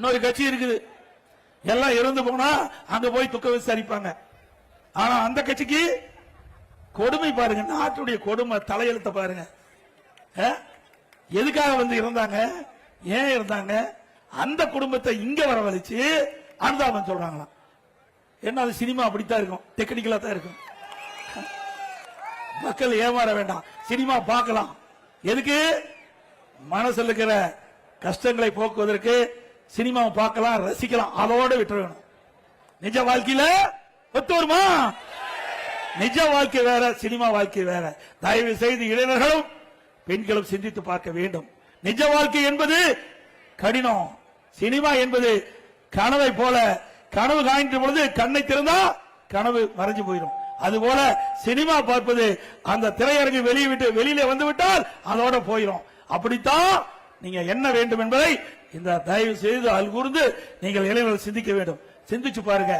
இன்னொரு கட்சி இருக்குது, எல்லாம் இறந்து போனா அங்க போய் துக்க விசாரிப்பாங்க. ஆனா அந்த கட்சிக்கு கொடுமை பாருங்க, நாட்டுடைய கொடுமை தலையெழுத்த பாருங்க. எதுக்காக வந்து இருந்தாங்க, ஏன் இருந்தாங்க, அந்த குடும்பத்தை இங்க வரவழைச்சு அனுதாபம் சொல்றாங்களாம். என்ன அது சினிமா அப்படித்தான் இருக்கும், டெக்னிக்கலா தான் இருக்கும். மக்கள் ஏமாற வேண்டாம், சினிமா பார்க்கலாம். எதுக்கு? மனசுல இருக்கிற கஷ்டங்களை போக்குவதற்கு சினிமாவை பார்க்கலாம், ரசிக்கலாம், அதோட விட்டுறணும். நிஜ வாழ்க்கையில ஒத்து வருமா? நிஜ வாழ்க்கை வேற, சினிமா வாழ்க்கை வேற. தயவு செய்து இளைஞர்களும் பெண்களும் சிந்தித்து பார்க்க வேண்டும். நிஜ வாழ்க்கை என்பது கடினம், சினிமா என்பது கனவை போல. கனவு காண்கின்ற பொழுது கண்ணை திறந்தா கனவு மறைஞ்சு போயிடும். அதுபோல சினிமா பார்ப்பது அந்த திரையரங்கு வெளியில வந்து விட்டால் அதோட போயிடும். அப்படித்தான் நீங்க என்ன வேண்டும் என்பதை இந்த தயவு செய்து அல்கூர்ந்து நீங்கள் இளைஞர்கள் சிந்திக்க வேண்டும். சிந்திச்சு பாருங்க.